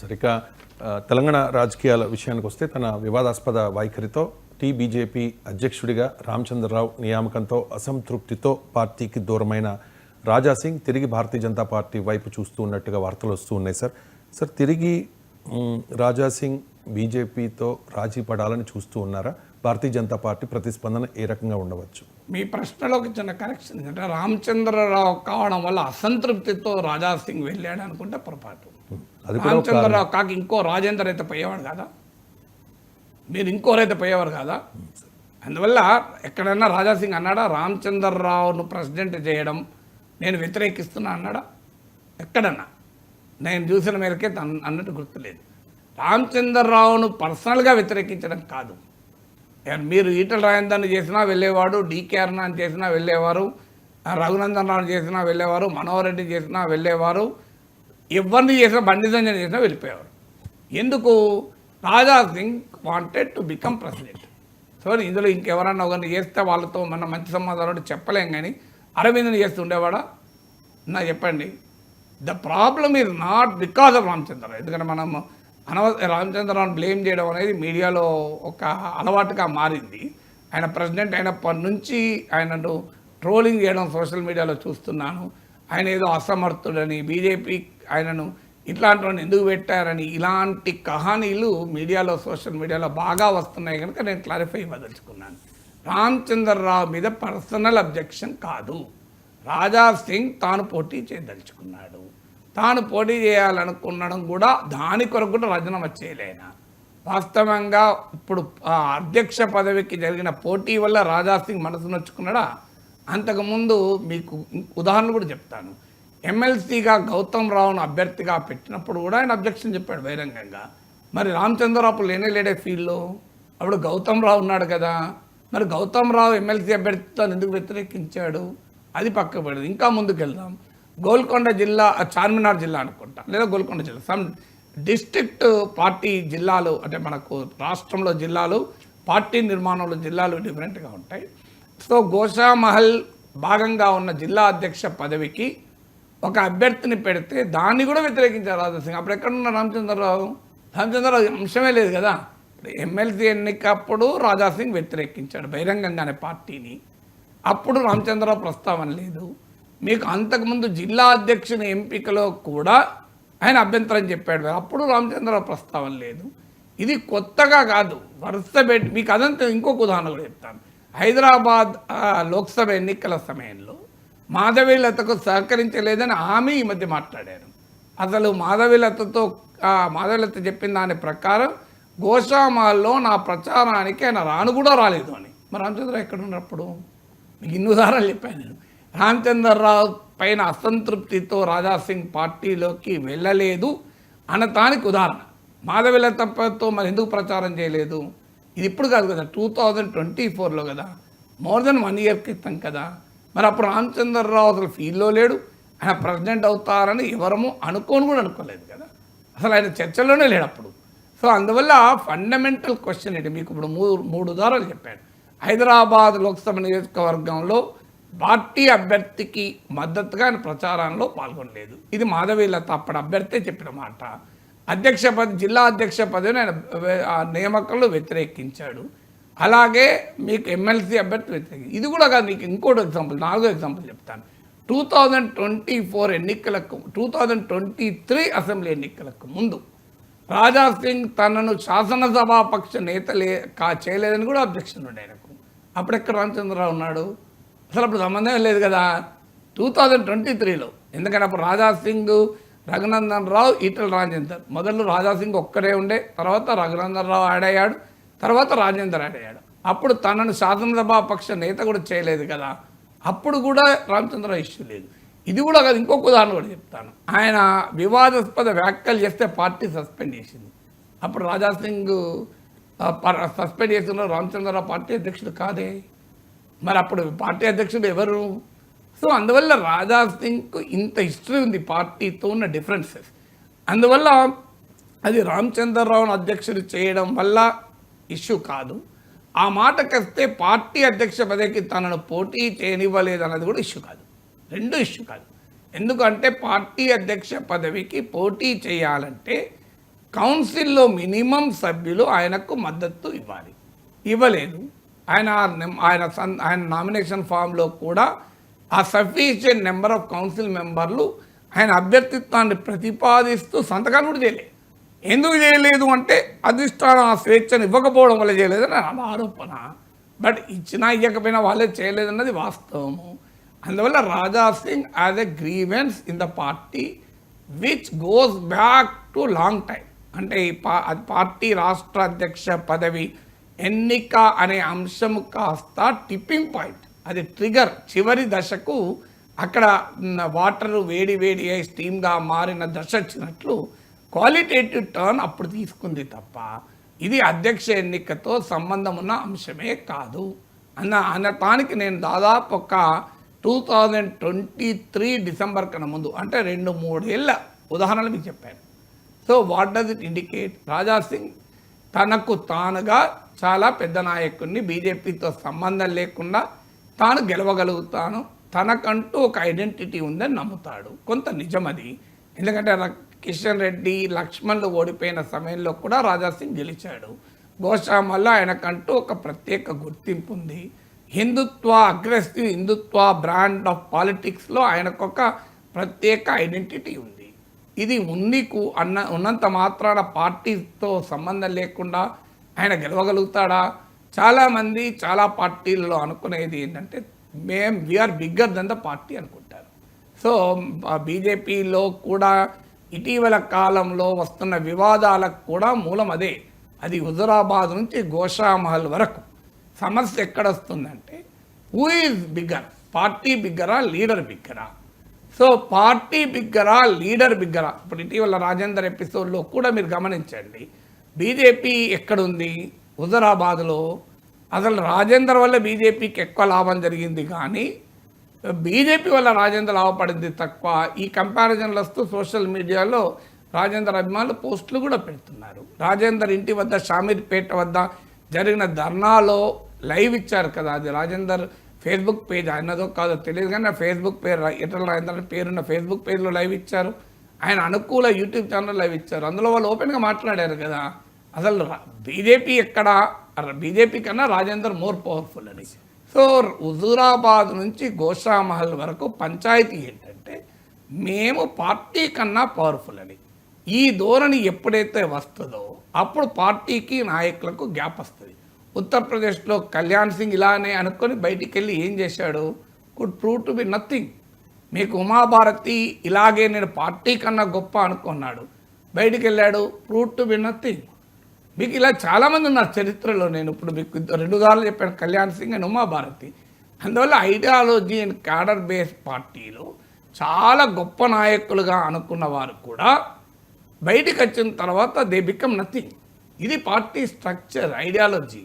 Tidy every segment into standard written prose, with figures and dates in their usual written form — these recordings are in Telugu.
సార్ ఇక తెలంగాణ రాజకీయాల విషయానికి వస్తే తన వివాదాస్పద వైఖరితో బీజేపీ అధ్యక్షుడిగా రామచంద్రరావు నియామకంతో అసంతృప్తితో పార్టీకి దూరమైన రాజాసింగ్ తిరిగి భారతీయ జనతా పార్టీ వైపు చూస్తూ ఉన్నట్టుగా వార్తలు వస్తూ ఉన్నాయి సార్ తిరిగి రాజాసింగ్ బీజేపీతో రాజీ పడాలని చూస్తూ ఉన్నారా? భారతీయ జనతా పార్టీ ప్రతిస్పందన ఏ రకంగా ఉండవచ్చు? మీ ప్రశ్నలోకి చిన్న కరెక్షన్ అంటే రామచంద్రరావు కావడం వల్ల అసంతృప్తితో రాజాసింగ్ వెళ్ళాడు అనుకుంటే పొరపాటు. రామచంద్రరావు కాక ఇంకో రాజేందర్ అయితే పోయేవాడు కదా, మీరు ఇంకోరైతే పోయేవారు కదా. అందువల్ల ఎక్కడన్నా రాజాసింగ్ అన్నాడా రామచంద్రరావును ప్రెసిడెంట్ చేయడం నేను వ్యతిరేకిస్తున్నా అన్నాడా? ఎక్కడన్నా నేను చూసిన మేరకే అన్నట్టు గుర్తులేదు. రామచంద్రరావును పర్సనల్గా వ్యతిరేకించడం కాదు. మీరు ఈటల రాజేందర్ని చేసినా వెళ్ళేవాడు, డీకే అరుణాని చేసినా వెళ్ళేవారు, రఘునందన్ రావు చేసినా వెళ్ళేవారు, మనోహర్ రెడ్డి చేసినా వెళ్ళేవారు, ఎవరిని చేసినా బండి సంజయ్ చేసినా వెళ్ళిపోయేవారు. ఎందుకు? Raja Singh wanted to become president. So ఇందులో ఇంకెవరన్నా ఒకరిని చేస్తే వాళ్ళతో మన మంచి సంబంధాలు చెప్పలేం, కానీ అరవింద్ని చేస్తుండేవాడా? నా చెప్పండి. The problem is not because of Ramachandra Rao. ఎందుకంటే మనం రామచంద్రరావుని బ్లేమ్ చేయడం అనేది మీడియాలో ఒక అలవాటుగా మారింది. ఆయన ప్రెసిడెంట్ అయినప్పటి నుంచి ఆయనను ట్రోలింగ్ చేయడం సోషల్ మీడియాలో చూస్తున్నాను. ఆయన ఏదో అసమర్థుడని, బీజేపీ ఆయనను ఇట్లాంటివన్నీ ఎందుకు పెట్టారని ఇలాంటి కహానీలు మీడియాలో సోషల్ మీడియాలో బాగా వస్తున్నాయి కనుక నేను క్లారిఫై ఇవ్వదలుచుకున్నాను. రామచంద్రరావు మీద పర్సనల్ అబ్జెక్షన్ కాదు. రాజాసింగ్ తాను పోటీ చేయదలుచుకున్నాడు. తాను పోటీ చేయాలనుకున్నడం కూడా దాని కొరకు కూడా రాజీనామా చేయలేనా. వాస్తవంగా ఇప్పుడు అధ్యక్ష పదవికి జరిగిన పోటీ వల్ల రాజాసింగ్ మనసు నొచ్చుకున్నాడా? అంతకుముందు మీకు ఉదాహరణలు కూడా చెప్తాను. ఎమ్మెల్సీగా గౌతమ్ రావును అభ్యర్థిగా పెట్టినప్పుడు కూడా ఆయన అబ్జెక్షన్ చెప్పాడు బహిరంగంగా. మరి రామచంద్రరావు లేడే ఫీల్డ్లో అప్పుడు గౌతమ్ రావు ఉన్నాడు కదా. మరి గౌతమ్ రావు ఎమ్మెల్సీ అభ్యర్థితో ఎందుకు వ్యతిరేకించాడు? అది పక్క పడదు. ఇంకా ముందుకు వెళ్దాం. గోల్కొండ జిల్లా, చార్మినార్ జిల్లా అనుకుంటా, లేదా గోల్కొండ జిల్లా, సమ్ డిస్ట్రిక్ట్ పార్టీ జిల్లాలు, అంటే మనకు రాష్ట్రంలో జిల్లాలు, పార్టీ నిర్మాణంలో జిల్లాలు డిఫరెంట్గా ఉంటాయి. సో గోషామహల్ భాగంగా ఉన్న జిల్లా అధ్యక్ష పదవికి ఒక అభ్యర్థిని పెడితే దాన్ని కూడా వ్యతిరేకించారు రాజాసింగ్. అప్పుడు ఎక్కడున్న రామచంద్రరావు అంశమే లేదు కదా. ఎమ్మెల్సీ ఎన్నికప్పుడు రాజాసింగ్ వ్యతిరేకించాడు బహిరంగంగానే పార్టీని. అప్పుడు రామచంద్రరావు ప్రస్తావన లేదు. మీకు అంతకుముందు జిల్లా అధ్యక్షుని ఎంపికలో కూడా ఆయన అభ్యంతరం చెప్పాడు, అప్పుడు రామచంద్రరావు ప్రస్తావన లేదు. ఇది కొత్తగా కాదు, వరుస పెట్టి మీకు అదంతా. ఇంకొక ఉదాహరణ కూడా చెప్తాను. హైదరాబాద్ లోక్సభ ఎన్నికల సమయంలో మాధవీలతకు సహకరించలేదని ఆమె ఈ మధ్య మాట్లాడారు. అసలు మాధవీలత చెప్పిన దాని ప్రకారం గోషామాల్లో నా ప్రచారానికి ఆయన రాను కూడా రాలేదు అని. మరి రామచంద్రరావు ఎక్కడ ఉన్నప్పుడు? మీకు ఇన్ని ఉదాహరణలు చెప్పాను నేను. రామచంద్రరావు పైన అసంతృప్తితో రాజాసింగ్ పార్టీలోకి వెళ్ళలేదు అనటానికి ఉదాహరణ. మాధవీలతతో మరి ఎందుకు ప్రచారం చేయలేదు? ఇది ఇప్పుడు కాదు కదా, 2024లో కదా, మోర్ దెన్ 1 year క్రితం కదా. మరి అప్పుడు రామచంద్రరావు అసలు ఫీల్డ్లో లేడు. ఆయన ప్రెసిడెంట్ అవుతారని ఎవరము కూడా అనుకోలేదు కదా. అసలు ఆయన చర్చలోనే లేడు అప్పుడు. సో అందువల్ల ఫండమెంటల్ క్వశ్చన్ ఏంటి? మీకు ఇప్పుడు మూడు ఉదాహరణలు చెప్పాడు. హైదరాబాద్ లోక్సభ నియోజకవర్గంలో పార్టీ అభ్యర్థికి మద్దతుగా ఆయన ప్రచారంలో పాల్గొనలేదు. ఇది మాధవీలత అప్పుడు అభ్యర్థి చెప్పిన మాట. జిల్లా అధ్యక్ష పదవిని ఆయన నియామకంలో వ్యతిరేకించాడు. అలాగే మీకు ఎమ్మెల్సీ అభ్యర్థి వ్యతిరేకి. ఇది కూడా కాదు, మీకు ఇంకోటి ఎగ్జాంపుల్, 4వ ఎగ్జాంపుల్ చెప్తాను. 2024 ఎన్నికలకు, 2023 అసెంబ్లీ ఎన్నికలకు ముందు రాజాసింగ్ తనను శాసనసభాపక్ష నేత చేయలేదని కూడా అబ్జెక్షన్ ఉండే ఆయనకు. అప్పుడెక్కడ రామచంద్రరావు ఉన్నాడు? అసలు అప్పుడు సంబంధం లేదు కదా 2023లో. ఎందుకంటే అప్పుడు రాజాసింగ్, రఘునందన్ రావు, ఈటల రాజేందర్. మొదలు రాజాసింగ్ ఒక్కడే ఉండే, తర్వాత రఘునందన్ రావు యాడ్ అయ్యాడు, తర్వాత రాజేందర్ యాడ్ అయ్యాడు. అప్పుడు తనను శాసనసభాపక్ష నేత కూడా చేయలేదు కదా. అప్పుడు కూడా రామచంద్రరావు ఇష్యూ లేదు. ఇది కూడా కాదు, ఇంకొక ఉదాహరణ కూడా చెప్తాను. ఆయన వివాదాస్పద వ్యాఖ్యలు చేస్తే పార్టీ సస్పెండ్ చేసింది. అప్పుడు రాజాసింగ్ సస్పెండ్ చేసిన రామచంద్రరావు పార్టీ అధ్యక్షుడు కాదే. మరి అప్పుడు పార్టీ అధ్యక్షుడు ఎవరు? సో అందువల్ల రాజాసింగ్కు ఇంత హిస్టరీ ఉంది పార్టీతో ఉన్న డిఫరెన్సెస్. అందువల్ల అది రామచంద్రరావును అధ్యక్షుడు చేయడం వల్ల ఇష్యూ కాదు. ఆ మాటకొస్తే పార్టీ అధ్యక్ష పదవికి తనను పోటీ చేయనివ్వలేదు అన్నది కూడా ఇష్యూ కాదు. రెండు ఇష్యూ కాదు. ఎందుకంటే పార్టీ అధ్యక్ష పదవికి పోటీ చేయాలంటే కౌన్సిల్లో మినిమం సభ్యులు ఆయనకు మద్దతు ఇవ్వాలి, ఇవ్వలేదు. ఆయన నామినేషన్ ఫామ్లో కూడా ఆ సఫిషియెంట్ నెంబర్ ఆఫ్ కౌన్సిల్ మెంబర్లు ఆయన అభ్యర్థిత్వాన్ని ప్రతిపాదిస్తూ సంతకాలు కూడా చేయలేదు. ఎందుకు చేయలేదు అంటే అధిష్టానం ఆ స్వేచ్ఛను ఇవ్వకపోవడం వల్ల చేయలేదని నా ఆరోపణ. బట్ ఇచ్చినా ఇవ్వకపోయినా వాళ్ళే చేయలేదన్నది వాస్తవము. అందువల్ల Raja Singh as a grievance in the party which goes back to long time. అంటే ఈ పార్టీ రాష్ట్ర అధ్యక్ష పదవి ఎన్నిక అనే అంశం కాస్త టిప్పింగ్ పాయింట్, అది ట్రిగర్, చివరి దశకు అక్కడ వాటర్ వేడి అయి స్టీమ్గా మారిన దశ వచ్చినట్లు క్వాలిటేటివ్ టర్న్ అప్పుడు తీసుకుంది తప్ప ఇది అధ్యక్ష ఎన్నికతో సంబంధం ఉన్న అంశమే కాదు అనటానికి నేను దాదాపు ఒక 2023 డిసెంబర్ కన్నా ముందు అంటే 2-3 ఏళ్ళ ఉదాహరణలు మీకు చెప్పాను. So what does it indicate? Raja Singh తనకు తానుగా చాలా పెద్ద నాయకుడిని, బీజేపీతో సంబంధం లేకుండా తాను గెలవగలుగుతాను, తనకంటూ ఒక ఐడెంటిటీ ఉందని నమ్ముతాడు. కొంత నిజం అది. ఎందుకంటే కిషన్ రెడ్డి, లక్ష్మణ్లు ఓడిపోయిన సమయంలో కూడా రాజా సింగ్ గెలిచాడు. గోషామల్లో ఆయనకంటూ ఒక ప్రత్యేక గుర్తింపు ఉంది. హిందుత్వ, అగ్రెసివ్ హిందుత్వ బ్రాండ్ ఆఫ్ పాలిటిక్స్లో ఆయనకొక ప్రత్యేక ఐడెంటిటీ ఉంది. ఇది ఉన్నంత మాత్రాన పార్టీతో సంబంధం లేకుండా ఆయన గెలవగలుగుతాడా? చాలామంది చాలా పార్టీలలో అనుకునేది ఏంటంటే we are bigger then the party అనుకుంటారు. సో బీజేపీలో కూడా ఇటీవల కాలంలో వస్తున్న వివాదాలకు కూడా మూలం అదే. అది హుజురాబాద్ నుంచి గోషామహల్ వరకు సమస్య ఎక్కడ వస్తుందంటే హూ ఈజ్ బిగ్గర్, పార్టీ బిగ్గరా, లీడర్ బిగ్గరా? సో పార్టీ బిగ్గరా, లీడర్ బిగ్గరా? ఇప్పుడు ఇటీవల రాజేందర్ ఎపిసోడ్లో కూడా మీరు గమనించండి, బీజేపీ ఎక్కడుంది? హుజురాబాద్లో. అసలు రాజేందర్ వల్ల బీజేపీకి ఎక్కువ లాభం జరిగింది కానీ బీజేపీ వల్ల రాజేందర్ లాభపడింది తక్కువ. ఈ కంపారిజన్లు వస్తూ సోషల్ మీడియాలో రాజేందర్ అభిమానులు పోస్టులు కూడా పెడుతున్నారు. రాజేందర్ ఇంటి వద్ద షామీర్పేట వద్ద జరిగిన ధర్నాలో లైవ్ ఇచ్చారు కదా, అది రాజేందర్ ఫేస్బుక్ పేజ్ ఆయనదో కాదో తెలియదు కానీ ఫేస్బుక్ పేరు ఈటల రాజేందర్ పేరున్న ఫేస్బుక్ పేజ్లో లైవ్ ఇచ్చారు. ఆయన అనుకూల యూట్యూబ్ ఛానల్ లైవ్ ఇచ్చారు. అందులో వాళ్ళు ఓపెన్గా మాట్లాడారు కదా, అసలు బీజేపీ ఎక్కడ, బీజేపీ కన్నా రాజేందర్ మోర్ పవర్ఫుల్ అని. సో హుజూరాబాద్ నుంచి గోషామహల్ వరకు పంచాయతీ ఏంటంటే మేము పార్టీ కన్నా పవర్ఫుల్ అని. ఈ ధోరణి ఎప్పుడైతే వస్తుందో అప్పుడు పార్టీకి నాయకులకు గ్యాప్ వస్తుంది. ఉత్తరప్రదేశ్లో కళ్యాణ్ సింగ్ ఇలానే అనుకొని బయటికి వెళ్ళి ఏం చేశాడు? Could prove to be nothing. మీకు ఉమాభారతి ఇలాగే నేను పార్టీ కన్నా గొప్ప అనుకున్నాడు, బయటికి వెళ్ళాడు, ప్రూవ్ టు బి నథింగ్. మీకు ఇలా చాలామంది ఉన్నారు చరిత్రలో. నేను ఇప్పుడు మీకు 2 సార్లు చెప్పాను, కళ్యాణ్ సింగ్ అండ్ ఉమాభారతి. అందువల్ల ఐడియాలజీ అండ్ క్యాడర్ బేస్ పార్టీలో చాలా గొప్ప నాయకులుగా అనుకున్న వారు కూడా బయటికి వచ్చిన తర్వాత దే బికమ్ నథింగ్. ఇది party structure, ideology.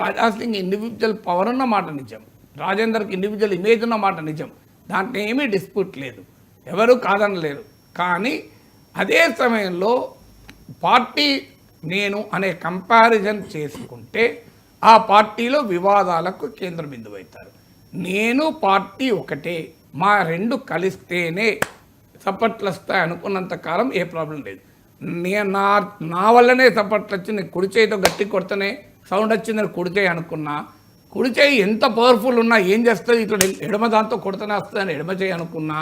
Raja Singh individual power ఉన్న మాట నిజం, రాజేందర్కి ఇండివిజువల్ ఇమేజ్ ఉన్న మాట నిజం, దాంట్లో ఏమీ డిస్ప్యూట్ లేదు, ఎవరు కాదనలేరు. కానీ అదే సమయంలో పార్టీ నేను అనే కంపారిజన్ చేసుకుంటే ఆ పార్టీలో వివాదాలకు కేంద్ర బిందువు అవుతారు. నేను పార్టీ ఒకటే, మా 2 కలిస్తేనే సపోర్ట్లు వస్తాయి అనుకున్నంత కాలం ఏ ప్రాబ్లం లేదు. నా వల్లనే సపోర్ట్లు వచ్చి నేను కుడి చేయితో గట్టి కొడితేనే సౌండ్ వచ్చిందని కుడి చేయి అనుకున్నా, కుడి చేయి ఎంత పవర్ఫుల్ ఉన్నా ఏం చేస్తుంది, ఇట్లా ఎడమ దాంతో కొడితేనే వస్తుందని ఎడమ చేయి అనుకున్నా,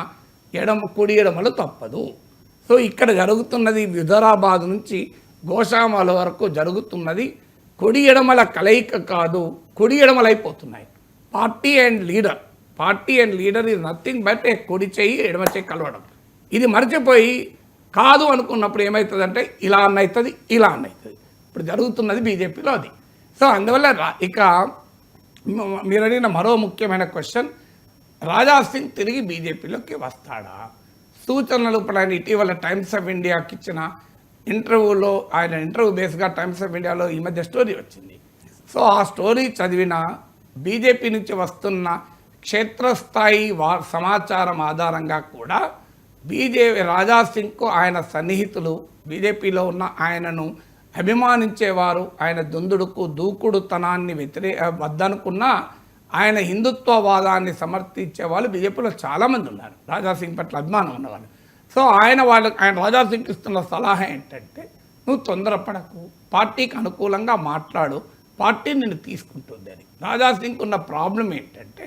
కుడి ఎడమలు తప్పదు. సో ఇక్కడ జరుగుతున్నది హుజూరాబాద్ నుంచి గోషామహల్ వరకు జరుగుతున్నది కుడి ఎడమల కలయిక కాదు, కుడి ఎడమలు అయిపోతున్నాయి. Party and leader is nothing but a కుడి చెయ్యి ఎడమ చెయ్యి కలవడం. ఇది మర్చిపోయి కాదు అనుకున్నప్పుడు ఏమవుతుందంటే ఇలా అన్నవుతుంది, ఇలా అన్నవుతుంది. ఇప్పుడు జరుగుతున్నది బీజేపీలో అది. సో అందువల్ల ఇక మీరు అడిగిన మరో ముఖ్యమైన క్వశ్చన్, రాజా సింగ్ తిరిగి బీజేపీలోకి వస్తాడా? సూచనలు ఇప్పుడు ఆయన ఇటీవల టైమ్స్ ఆఫ్ ఇండియాకి ఇచ్చిన ఇంటర్వ్యూలో, ఆయన ఇంటర్వ్యూ బేస్గా టైమ్స్ ఆఫ్ ఇండియాలో ఈ మధ్య స్టోరీ వచ్చింది. సో ఆ స్టోరీ చదివిన బీజేపీ నుంచి వస్తున్న క్షేత్రస్థాయి సమాచారం ఆధారంగా కూడా రాజా సింగ్కు ఆయన సన్నిహితులు, బీజేపీలో ఉన్న ఆయనను అభిమానించేవారు, ఆయన దూకుడుతనాన్ని వద్దనుకున్న ఆయన హిందుత్వవాదాన్ని సమర్థించే వాళ్ళు బీజేపీలో చాలామంది ఉన్నారు, రాజా సింగ్ పట్ల అభిమానం ఉన్నవాళ్ళు. సో ఆయన రాజా సింగ్ ఇస్తున్న సలహా ఏంటంటే నువ్వు తొందరపడకు, పార్టీకి అనుకూలంగా మాట్లాడు, పార్టీ నిన్ను తీసుకుంటుంది అని. రాజాసింగ్కి ఉన్న ప్రాబ్లం ఏంటంటే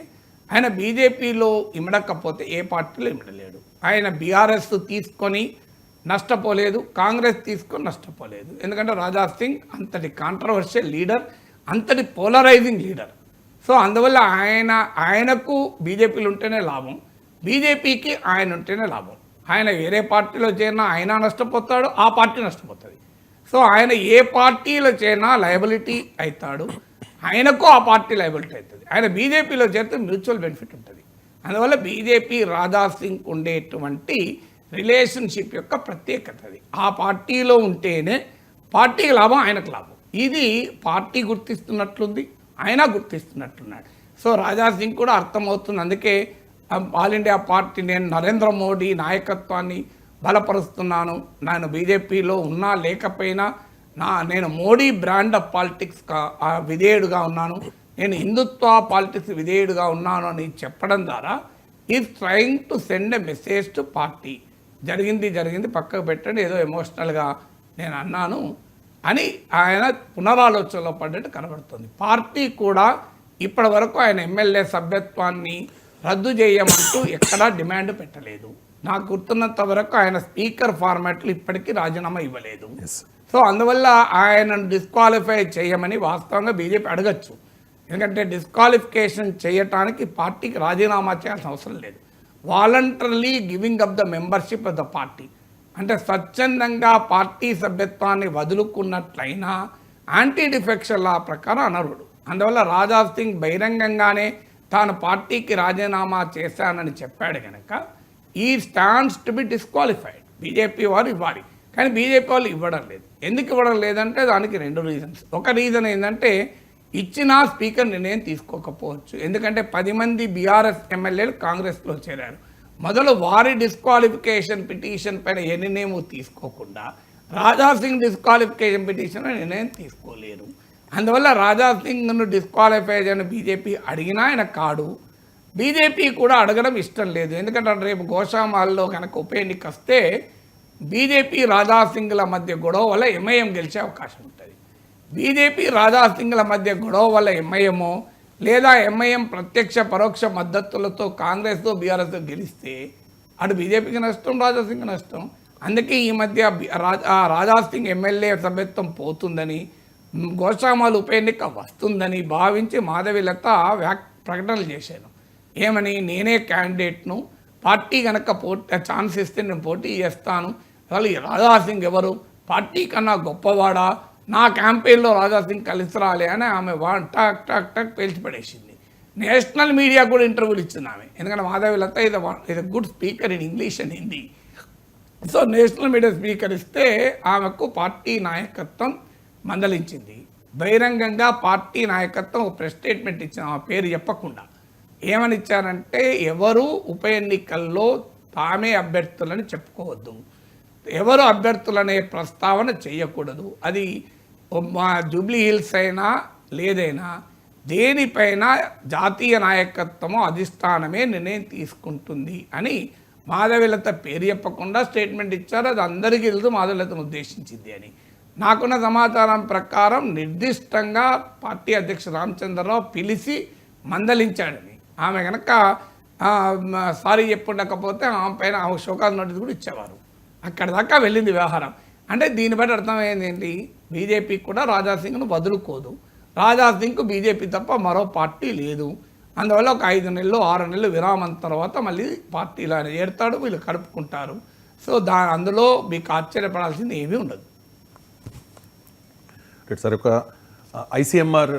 ఆయన బీజేపీలో ఇమడకపోతే ఏ పార్టీలో ఇమడలేడు. ఆయన బీఆర్ఎస్ తీసుకొని నష్టపోలేదు, కాంగ్రెస్ తీసుకొని నష్టపోలేదు. ఎందుకంటే రాజాసింగ్ అంతటి కాంట్రవర్షియల్ లీడర్, అంతటి పోలరైజింగ్ లీడర్. సో అందువల్ల ఆయనకు బీజేపీలు ఉంటేనే లాభం, బీజేపీకి ఆయన ఉంటేనే లాభం. ఆయన వేరే పార్టీలో చేరినా ఆయన నష్టపోతాడు, ఆ పార్టీ నష్టపోతుంది. సో ఆయన ఏ పార్టీలో చేరినా లయబిలిటీ అవుతాడు, ఆయనకు ఆ పార్టీ లయబిలిటీ అవుతుంది. ఆయన బీజేపీలో చేరితే మ్యూచువల్ బెనిఫిట్ ఉంటుంది. అందువల్ల బీజేపీ రాజాసింగ్ ఉండేటువంటి రిలేషన్షిప్ యొక్క ప్రత్యేకత అది. ఆ పార్టీలో ఉంటేనే పార్టీకి లాభం, ఆయనకు లాభం. ఇది పార్టీ గుర్తిస్తున్నట్లుంది, ఆయన గుర్తిస్తున్నట్లున్నాడు. సో రాజాసింగ్ కూడా అర్థమవుతుంది. అందుకే ఆల్ ఇండియా పార్టీ, నేను నరేంద్ర మోడీ నాయకత్వాన్ని బలపరుస్తున్నాను, నేను బీజేపీలో ఉన్నా లేకపోయినా నేను మోడీ బ్రాండ్ ఆఫ్ పాలిటిక్స్ విధేయుడుగా ఉన్నాను, నేను హిందుత్వ పాలిటిక్స్ విధేయుడుగా ఉన్నాను అని చెప్పడం ద్వారా is trying to send a message to party. జరిగింది పక్కకు పెట్టండి, ఏదో ఎమోషనల్గా నేను అన్నాను అని ఆయన పునరాలోచనలో పడ్డట్టు కనబడుతుంది. పార్టీ కూడా ఇప్పటి వరకు ఆయన ఎమ్మెల్యే సభ్యత్వాన్ని రద్దు చేయమంటూ ఎక్కడా డిమాండ్ పెట్టలేదు. నాకు గుర్తున్నంత వరకు ఆయన స్పీకర్ ఫార్మాట్లు ఇప్పటికీ రాజీనామా ఇవ్వలేదు. సో అందువల్ల ఆయనను డిస్క్వాలిఫై చేయమని వాస్తవంగా బీజేపీ అడగచ్చు. ఎందుకంటే డిస్క్వాలిఫికేషన్ చేయటానికి పార్టీకి రాజీనామా చేయాల్సిన అవసరం లేదు. Voluntarily giving up the membership of the party, అంటే స్వచ్ఛందంగా పార్టీ సభ్యత్వాన్ని వదులుకున్నట్లయినా యాంటీ డిఫెక్షన్ లా ప్రకారం అనర్హుడు. అందువల్ల రాజాసింగ్ బహిరంగంగానే తాను పార్టీకి రాజీనామా చేశానని చెప్పాడు కనుక ఈ stands to be disqualified. BJP వారు ఇవ్వాలి, కానీ బీజేపీ వాళ్ళు ఇవ్వడం లేదు. ఎందుకు ఇవ్వడం లేదంటే దానికి 2 రీజన్స్. ఒక రీజన్ ఏంటంటే ఇచ్చిన స్పీకర్ నిర్ణయం తీసుకోకపోవచ్చు. ఎందుకంటే 10 మంది బీఆర్ఎస్ ఎమ్మెల్యేలు కాంగ్రెస్లో చేరారు. మొదలు వారి డిస్క్వాలిఫికేషన్ పిటిషన్ పైన ఏ నిర్ణయం తీసుకోకుండా రాజాసింగ్ డిస్క్వాలిఫికేషన్ పిటిషన్ నిర్ణయం తీసుకోలేరు. అందువల్ల రాజాసింగ్ను డిస్క్వాలిఫై చేయని బీజేపీ అడిగినా ఆయన కాడు, బీజేపీ కూడా అడగడం ఇష్టం లేదు. ఎందుకంటే రేపు గోషామాల్లో కనుక ఉప ఎన్నిక వస్తే బీజేపీ రాజాసింగ్ల మధ్య గొడవ వల్ల ఎంఐఎం గెలిచే అవకాశం ఉంటుంది. బీజేపీ రాజాసింగ్ల మధ్య గొడవ వల్ల ఎంఐఎమో లేదా ఎంఐఎం ప్రత్యక్ష పరోక్ష మద్దతులతో కాంగ్రెస్తో బీఆర్ఎస్తో గెలిస్తే అటు బీజేపీకి నష్టం, రాజాసింగ్ నష్టం. అందుకే ఈ మధ్య రాజాసింగ్ ఎమ్మెల్యే సభ్యత్వం పోతుందని, గోషామాలు ఉప ఎన్నిక వస్తుందని భావించి మాధవిలత ప్రకటనలు చేశాను. ఏమని, నేనే క్యాండిడేట్ను, పార్టీ కనుక ఛాన్స్ ఇస్తే నేను పోటీ చేస్తాను, అసలు రాజాసింగ్ ఎవరు, పార్టీ కన్నా గొప్పవాడా, నా క్యాంపెయిన్లో రాజాసింగ్ కలిసి రాలే అని ఆమె టక్ టక్ టక్ పేల్చిపడేసింది. నేషనల్ మీడియా కూడా ఇంటర్వ్యూలు ఇచ్చింది ఆమె. ఎందుకంటే మాధవిలత ఇది good speaker in English and Hindi. So national media speaker ఇస్తే ఆమెకు పార్టీ నాయకత్వం మందలించింది. బహిరంగంగా పార్టీ నాయకత్వం ఒక ప్రెస్ స్టేట్మెంట్ ఇచ్చిన, ఆ పేరు చెప్పకుండా ఏమని ఇచ్చారంటే ఎవరు ఉప ఎన్నికల్లో తామే అభ్యర్థులని చెప్పుకోవద్దు, ఎవరు అభ్యర్థులనే ప్రస్తావన చేయకూడదు, అది మా జూబ్లీ హిల్స్ అయినా లేదైనా దేనిపైన జాతీయ నాయకత్వము అధిష్టానమే నిర్ణయం తీసుకుంటుంది అని మాధవిలత పేరు చెప్పకుండా స్టేట్మెంట్ ఇచ్చారు. అది అందరికీ తెలుసు మాధవిలతను ఉద్దేశించింది అని. నాకున్న సమాచారం ప్రకారం నిర్దిష్టంగా పార్టీ అధ్యక్షుడు రామచంద్రరావు పిలిచి మందలించాడని. ఆమె కనుక సారీ చెప్పుండకపోతే ఆమె పైన షోకాజ్ నోటీస్ కూడా ఇచ్చేవారు. అక్కడ దాకా వెళ్ళింది వ్యవహారం. అంటే దీన్ని బట్టి అర్థమైంది ఏంటి, బీజేపీ కూడా రాజాసింగ్ను వదులుకోదు, రాజాసింగ్కు బీజేపీ తప్ప మరో పార్టీ లేదు. అందువల్ల ఒక 5 నెలలు 6 నెలలు విరామం తర్వాత మళ్ళీ పార్టీలో ఆయన చేరుతాడు, వీళ్ళు కలుపుకుంటారు. సో అందులో మీకు ఆశ్చర్యపడాల్సింది ఏమీ ఉండదు. సార్, ఒక ఐసీఎంఆర్